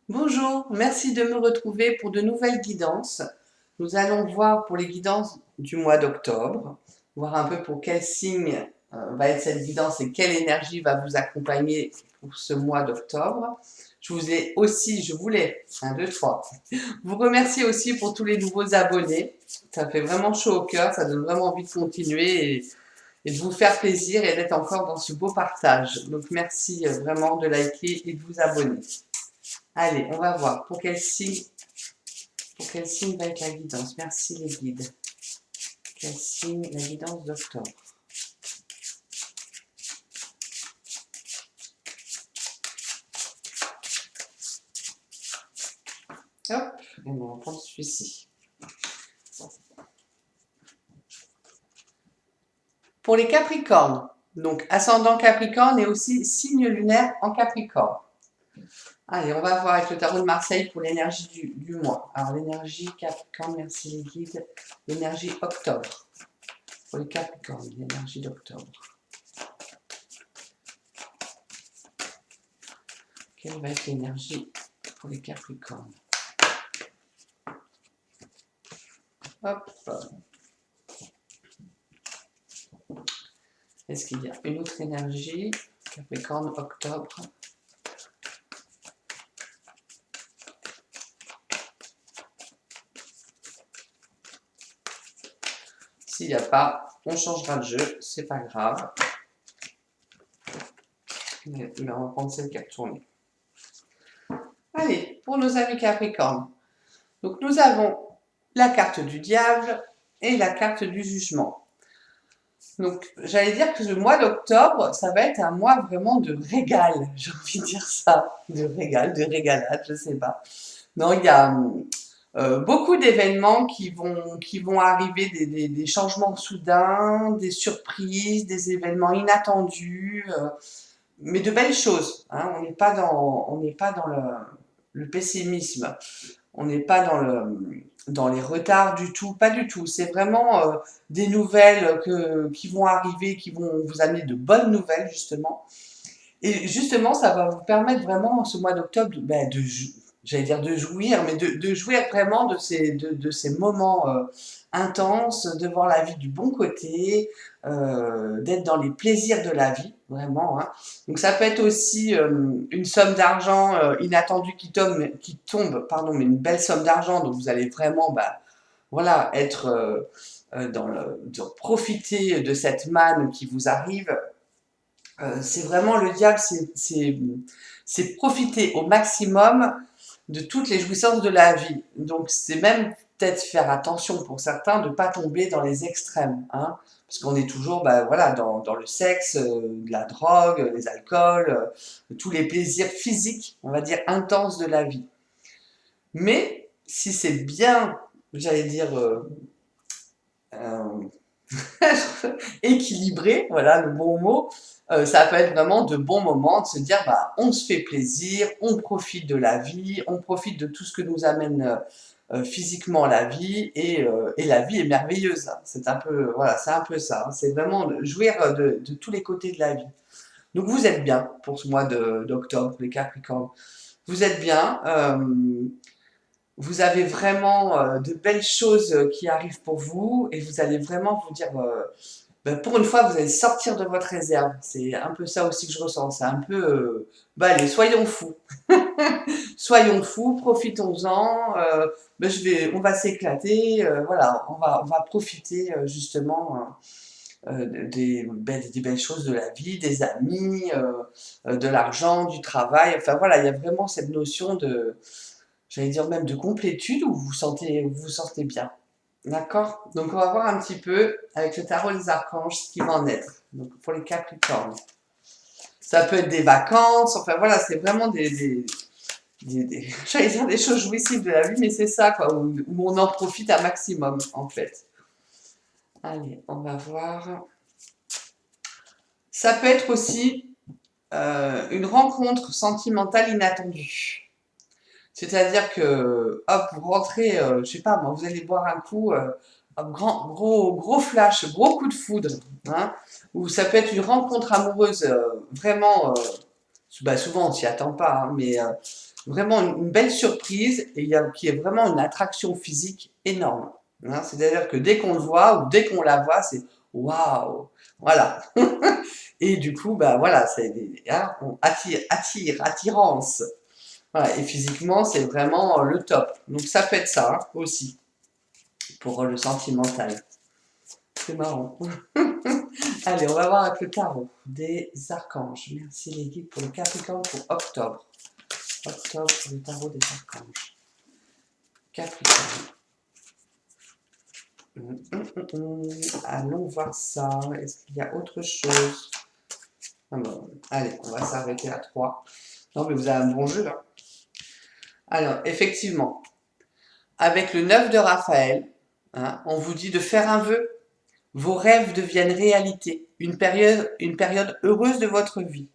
Bonjour, merci de me retrouver pour de nouvelles guidances. Nous allons voir pour les guidances du mois d'octobre, voir un peu pour quel signe va être cette guidance et quelle énergie va vous accompagner pour ce mois d'octobre. Je voulais, 1, 2, 3, vous remercier aussi pour tous les nouveaux abonnés. Ça fait vraiment chaud au cœur, ça donne vraiment envie de continuer et de vous faire plaisir et d'être encore dans ce beau partage. Donc merci vraiment de liker et de vous abonner. Allez, on va voir pour quel signe va être la guidance. Merci les guides. Quel signe la guidance d'octobre. Hop, et on va prendre celui-ci. Pour les Capricornes, donc ascendant Capricorne et aussi signe lunaire en Capricorne. Allez, on va voir avec le tarot de Marseille pour l'énergie du mois. Alors l'énergie Capricorne, merci les guides. L'énergie octobre. Pour les Capricornes, l'énergie d'octobre. Quelle va être l'énergie pour les Capricornes? Hop. Est-ce qu'il y a une autre énergie? Capricorne, octobre. S'il n'y a pas, on changera de jeu, c'est pas grave. Mais on va prendre celle qui a tourné. Allez, pour nos amis Capricorne. Donc nous avons la carte du diable et la carte du jugement. Donc j'allais dire que le mois d'octobre, ça va être un mois vraiment de régal, j'ai envie de dire ça, de régal, de régalade, je sais pas. Non, il y a beaucoup d'événements qui vont arriver, des changements soudains, des surprises, des événements inattendus, mais de belles choses. Hein. On n'est pas dans le pessimisme, on n'est pas dans les retards du tout, pas du tout. C'est vraiment des nouvelles qui vont arriver, qui vont vous amener de bonnes nouvelles justement. Et justement, ça va vous permettre vraiment, ce mois d'octobre, j'allais dire de jouir, mais de jouir vraiment de ces moments intenses, de voir la vie du bon côté, d'être dans les plaisirs de la vie, vraiment. Hein. Donc ça peut être aussi une somme d'argent inattendue qui tombe, pardon, mais une belle somme d'argent, donc vous allez vraiment, voilà, être de profiter de cette manne qui vous arrive. C'est vraiment le diable, c'est profiter au maximum de toutes les jouissances de la vie. Donc c'est même peut-être faire attention pour certains de ne pas tomber dans les extrêmes, hein, parce qu'on est toujours voilà, dans le sexe, la drogue, les alcools, tous les plaisirs physiques, on va dire, intenses de la vie. Mais si c'est bien, j'allais dire, euh, équilibré, voilà le bon mot, ça peut être vraiment de bons moments de se dire on se fait plaisir, on profite de la vie, on profite de tout ce que nous amène physiquement la vie et la vie est merveilleuse. Hein. C'est un peu voilà, c'est un peu ça. Hein. C'est vraiment jouir de tous les côtés de la vie. Donc vous êtes bien pour ce mois d'octobre, les Capricornes. Vous êtes bien. Vous avez vraiment de belles choses qui arrivent pour vous et vous allez vraiment vous dire pour une fois, vous allez sortir de votre réserve. C'est un peu ça aussi que je ressens. C'est un peu, allez, soyons fous. Soyons fous, profitons-en. On va s'éclater. Voilà, on va profiter justement des belles choses de la vie, des amis, de l'argent, du travail. Enfin voilà, il y a vraiment cette notion de, j'allais dire même de complétude où vous vous sentez bien. D'accord? Donc on va voir un petit peu avec le tarot des archanges ce qui va en être. Donc pour les Capricornes. Ça peut être des vacances, enfin voilà, c'est vraiment j'allais dire des choses jouissives de la vie, mais c'est ça quoi, où on en profite un maximum en fait. Allez, on va voir. Ça peut être aussi une rencontre sentimentale inattendue. C'est-à-dire que, hop, vous rentrez, je sais pas, moi, vous allez boire un coup, gros flash, gros coup de foudre, hein, ou ça peut être une rencontre amoureuse vraiment, souvent on s'y attend pas, hein, mais vraiment une belle surprise et qui est vraiment une attraction physique énorme. Hein. C'est-à-dire que dès qu'on le voit ou dès qu'on la voit, c'est waouh, voilà. Et du coup, bah voilà, c'est hein, on attirance. Voilà. Et physiquement, c'est vraiment le top. Donc ça peut être ça hein, aussi pour le sentimental. C'est marrant. Allez, on va voir avec le tarot des archanges. Merci les guides pour le Capricorne pour octobre. Octobre pour le tarot des archanges. Capricorne. Allons voir ça. Est-ce qu'il y a autre chose? Ah bon, allez, on va s'arrêter à 3. Non, mais vous avez un bon jeu, là. Alors, effectivement, avec le 9 de Raphaël, hein, on vous dit de faire un vœu. Vos rêves deviennent réalité. Une période heureuse de votre vie.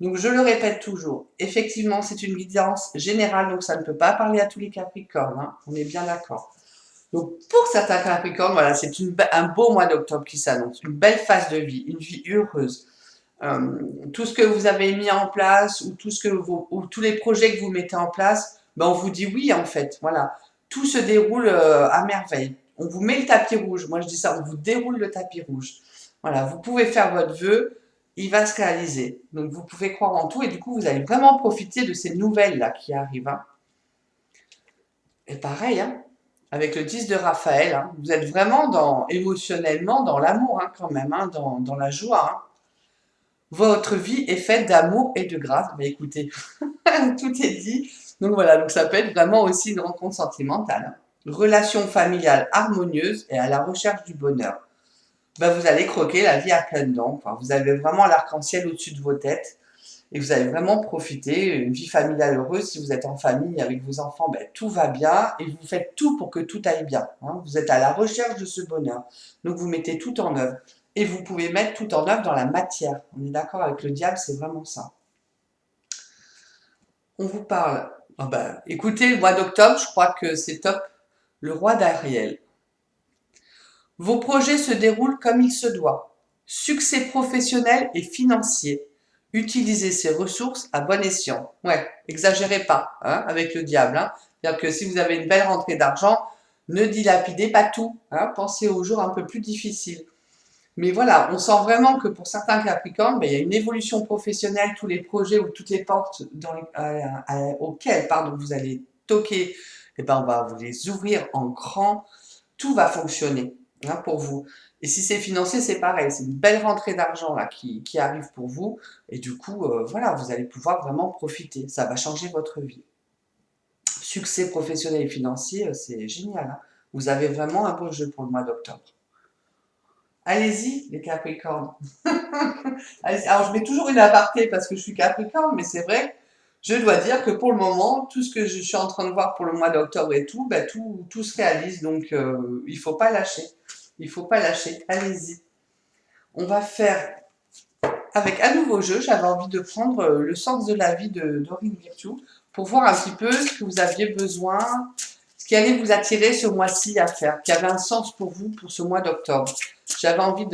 Donc, je le répète toujours. Effectivement, c'est une guidance générale, donc ça ne peut pas parler à tous les Capricornes. Hein, on est bien d'accord. Donc, pour certains Capricornes, voilà, c'est un beau mois d'octobre qui s'annonce. Une belle phase de vie, une vie heureuse. Tout ce que vous avez mis en place ou tous les projets que vous mettez en place, ben on vous dit oui en fait. Voilà, tout se déroule à merveille. On vous met le tapis rouge. Moi je dis ça, on vous déroule le tapis rouge. Voilà, vous pouvez faire votre vœu, il va se réaliser. Donc vous pouvez croire en tout et du coup vous allez vraiment profiter de ces nouvelles là qui arrivent. Hein. Et pareil, hein, avec le 10 de Raphaël, hein, vous êtes vraiment émotionnellement dans l'amour hein, quand même, hein, dans la joie. Hein. Votre vie est faite d'amour et de grâce. Mais écoutez, tout est dit. Donc voilà, donc ça peut être vraiment aussi une rencontre sentimentale. Relation familiale harmonieuse et à la recherche du bonheur. Ben, vous allez croquer la vie à pleines dents. Enfin, vous avez vraiment l'arc-en-ciel au-dessus de vos têtes. Et vous allez vraiment profiter. Une vie familiale heureuse. Si vous êtes en famille avec vos enfants, ben, tout va bien. Et vous faites tout pour que tout aille bien. Hein. Vous êtes à la recherche de ce bonheur. Donc vous mettez tout en œuvre. Et vous pouvez mettre tout en œuvre dans la matière. On est d'accord avec le diable, c'est vraiment ça. On vous parle. Ah ben, écoutez, le mois d'octobre, je crois que c'est top. Le roi d'Ariel. Vos projets se déroulent comme il se doit. Succès professionnel et financier. Utilisez ces ressources à bon escient. Ouais, exagérez pas hein, avec le diable. Hein. C'est-à-dire que si vous avez une belle rentrée d'argent, ne dilapidez pas tout. Hein. Pensez aux jours un peu plus difficiles. Mais voilà, on sent vraiment que pour certains Capricornes, ben, il y a une évolution professionnelle, tous les projets ou toutes les portes auxquelles vous allez toquer, eh ben, on va vous les ouvrir en grand. Tout va fonctionner hein, pour vous. Et si c'est financier, c'est pareil. C'est une belle rentrée d'argent là qui arrive pour vous. Et du coup, voilà, vous allez pouvoir vraiment profiter. Ça va changer votre vie. Succès professionnel et financier, c'est génial. Hein. Vous avez vraiment un beau jeu pour le mois d'octobre. Allez-y, les Capricornes. Alors, je mets toujours une aparté parce que je suis Capricorne, mais c'est vrai, je dois dire que pour le moment, tout ce que je suis en train de voir pour le mois d'octobre et tout, ben, tout se réalise. Donc, il ne faut pas lâcher. Il ne faut pas lâcher. Allez-y. On va faire avec un nouveau jeu. J'avais envie de prendre le sens de la vie de Dorine Virtue pour voir un petit peu ce que vous aviez besoin, ce qui allait vous attirer ce mois-ci à faire, qui avait un sens pour vous pour ce mois d'octobre. J'avais envie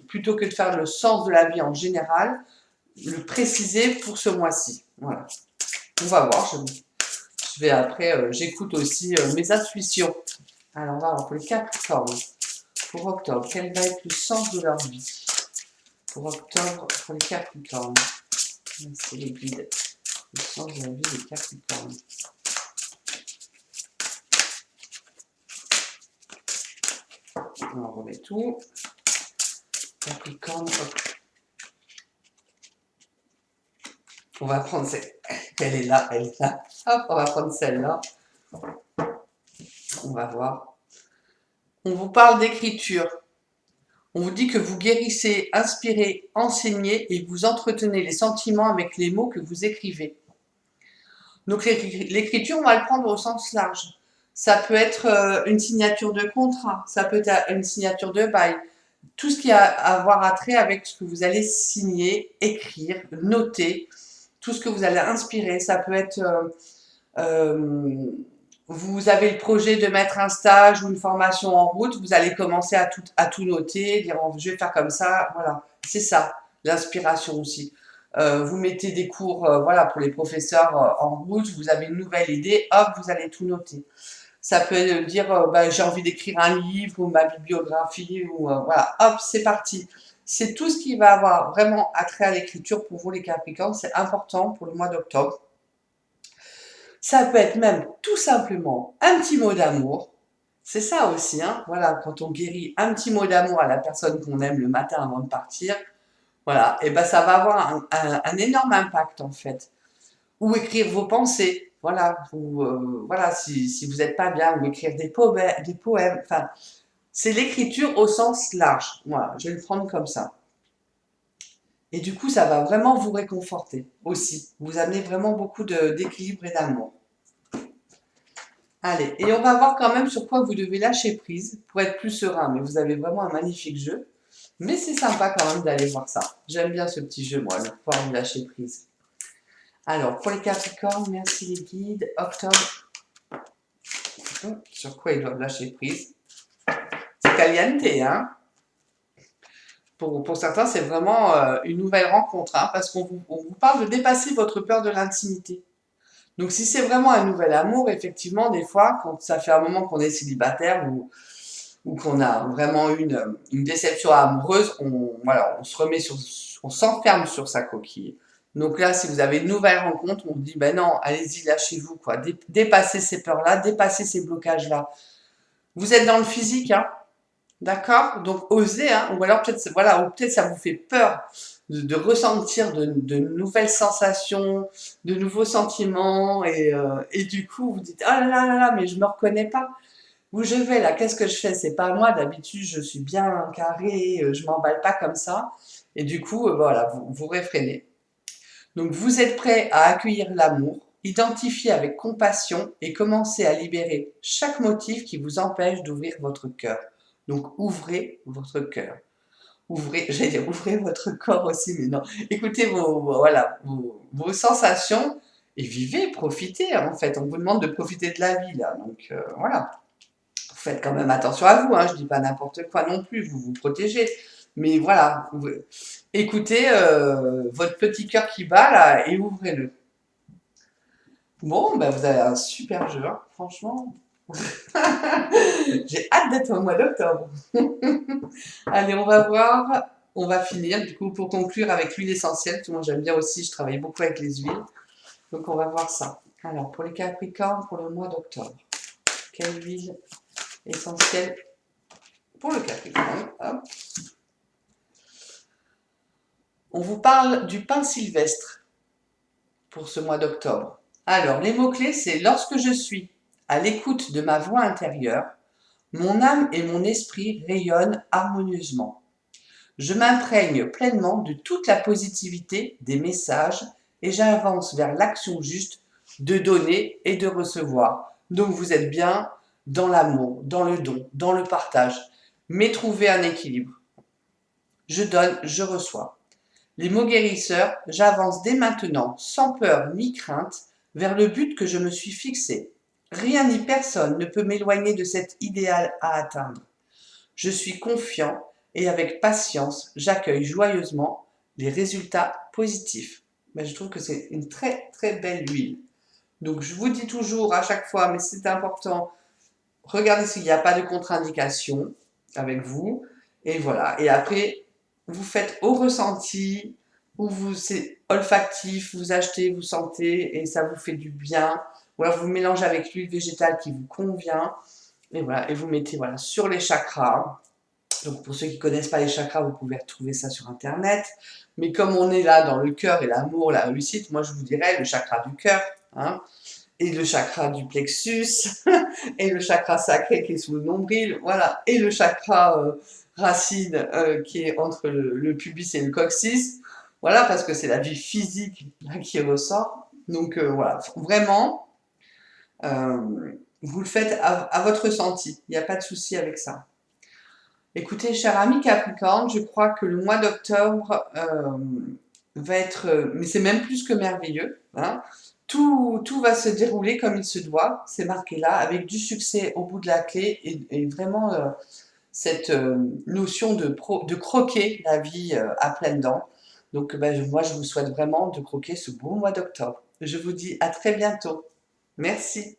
plutôt que de faire le sens de la vie en général, le préciser pour ce mois-ci. Voilà. On va voir. Je vais après, j'écoute aussi mes intuitions. Alors, on va voir pour les Capricornes. Pour octobre, quel va être le sens de leur vie? Pour octobre, pour les Capricornes. C'est les guides. Le sens de la vie des Capricornes. On remet tout. Capricorne, hop. On va prendre celle. Elle est là, elle est là. Hop, on va prendre celle-là. On va voir. On vous parle d'écriture. On vous dit que vous guérissez, inspirez, enseignez et vous entretenez les sentiments avec les mots que vous écrivez. Donc l'écriture, on va le prendre au sens large. Ça peut être une signature de contrat, ça peut être une signature de bail, tout ce qui a à voir trait avec ce que vous allez signer, écrire, noter, tout ce que vous allez inspirer. Ça peut être, vous avez le projet de mettre un stage ou une formation en route, vous allez commencer à tout noter, dire oh, je vais faire comme ça, voilà, c'est ça, l'inspiration aussi. vous mettez des cours, voilà, pour les professeurs en route, vous avez une nouvelle idée, hop, vous allez tout noter. Ça peut dire, bah, j'ai envie d'écrire un livre ou ma bibliographie, ou voilà, hop, c'est parti. C'est tout ce qui va avoir vraiment attrait à l'écriture pour vous les Capricornes, c'est important pour le mois d'octobre. Ça peut être même tout simplement un petit mot d'amour. C'est ça aussi, hein. Voilà, quand on guérit un petit mot d'amour à la personne qu'on aime le matin avant de partir, voilà, et ben ça va avoir un énorme impact en fait. Ou écrire vos pensées, voilà, ou voilà, si vous n'êtes pas bien, ou écrire des poèmes, enfin, c'est l'écriture au sens large. Voilà, je vais le prendre comme ça. Et du coup, ça va vraiment vous réconforter aussi. Vous amenez vraiment beaucoup d'équilibre et d'amour. Allez, et on va voir quand même sur quoi vous devez lâcher prise pour être plus serein. Mais vous avez vraiment un magnifique jeu. Mais c'est sympa quand même d'aller voir ça. J'aime bien ce petit jeu, moi, le pouvoir de lâcher prise. Alors, pour les Capricornes, merci les guides. Octobre, sur quoi ils doivent lâcher prise? C'est caliente, hein? Pour certains, c'est vraiment une nouvelle rencontre, hein, parce qu'on vous parle de dépasser votre peur de l'intimité. Donc, si c'est vraiment un nouvel amour, effectivement, des fois, quand ça fait un moment qu'on est célibataire ou qu'on a vraiment une déception amoureuse, voilà, on se remet on s'enferme sur sa coquille. Donc là, si vous avez une nouvelle rencontre, on vous dit, ben non, allez-y, lâchez-vous, quoi. Dépassez ces peurs-là, dépassez ces blocages-là. Vous êtes dans le physique, hein, d'accord? Donc osez, hein, ou alors peut-être, voilà, ou peut-être ça vous fait peur de ressentir de nouvelles sensations, de nouveaux sentiments, et du coup, vous dites, ah là là là là, mais je me reconnais pas. Où je vais là, qu'est-ce que je fais? C'est pas moi, d'habitude, je suis bien carré, je m'emballe pas comme ça. Et du coup, voilà, vous réfrénez. Donc, vous êtes prêt à accueillir l'amour, identifier avec compassion et commencer à libérer chaque motif qui vous empêche d'ouvrir votre cœur. Donc, ouvrez votre cœur. Ouvrez, j'allais dire, ouvrez votre corps aussi, mais non. Écoutez voilà, vos sensations et vivez, profitez, en fait. On vous demande de profiter de la vie, là. Donc, voilà. Faites quand même attention à vous, hein, je dis pas n'importe quoi non plus, vous vous protégez. Mais voilà, écoutez votre petit cœur qui bat là et ouvrez-le. Bon, ben vous avez un super jeu, hein, franchement. J'ai hâte d'être au mois d'octobre. Allez, on va voir, on va finir du coup pour conclure avec l'huile essentielle, parce que moi j'aime bien aussi, je travaille beaucoup avec les huiles. Donc on va voir ça. Alors pour les Capricornes, pour le mois d'octobre, quelle huile essentielle pour le Capricorne? Hop. On vous parle du pain sylvestre pour ce mois d'octobre. Alors, les mots-clés, c'est lorsque je suis à l'écoute de ma voix intérieure, mon âme et mon esprit rayonnent harmonieusement. Je m'imprègne pleinement de toute la positivité des messages et j'avance vers l'action juste de donner et de recevoir. Donc, vous êtes bien dans l'amour, dans le don, dans le partage, mais trouvez un équilibre. Je donne, je reçois. Les mots guérisseurs, j'avance dès maintenant, sans peur ni crainte, vers le but que je me suis fixé. Rien ni personne ne peut m'éloigner de cet idéal à atteindre. Je suis confiant et avec patience, j'accueille joyeusement les résultats positifs. Ben, je trouve que c'est une très très belle huile. Donc je vous dis toujours à chaque fois, mais c'est important, regardez s'il n'y a pas de contre-indication avec vous. Et voilà. Et après, vous faites au ressenti, ou c'est olfactif, vous achetez, vous sentez, et ça vous fait du bien. Ou alors vous mélangez avec l'huile végétale qui vous convient. Et voilà, et vous mettez voilà, sur les chakras. Donc pour ceux qui ne connaissent pas les chakras, vous pouvez retrouver ça sur Internet. Mais comme on est là dans le cœur et l'amour, la réussite, moi je vous dirais le chakra du cœur. Hein, et le chakra du plexus, et le chakra sacré qui est sous le nombril, voilà, et le chakra racine qui est entre le pubis et le coccyx, voilà, parce que c'est la vie physique là, qui ressort. Donc voilà, vraiment, vous le faites à votre ressenti, il n'y a pas de souci avec ça. Écoutez, cher ami Capricorne, je crois que le mois d'octobre va être, mais c'est même plus que merveilleux, hein. Tout va se dérouler comme il se doit, c'est marqué là, avec du succès au bout de la clé et vraiment cette notion de croquer la vie à pleines dents. Donc, ben, moi, je vous souhaite vraiment de croquer ce beau mois d'octobre. Je vous dis à très bientôt. Merci.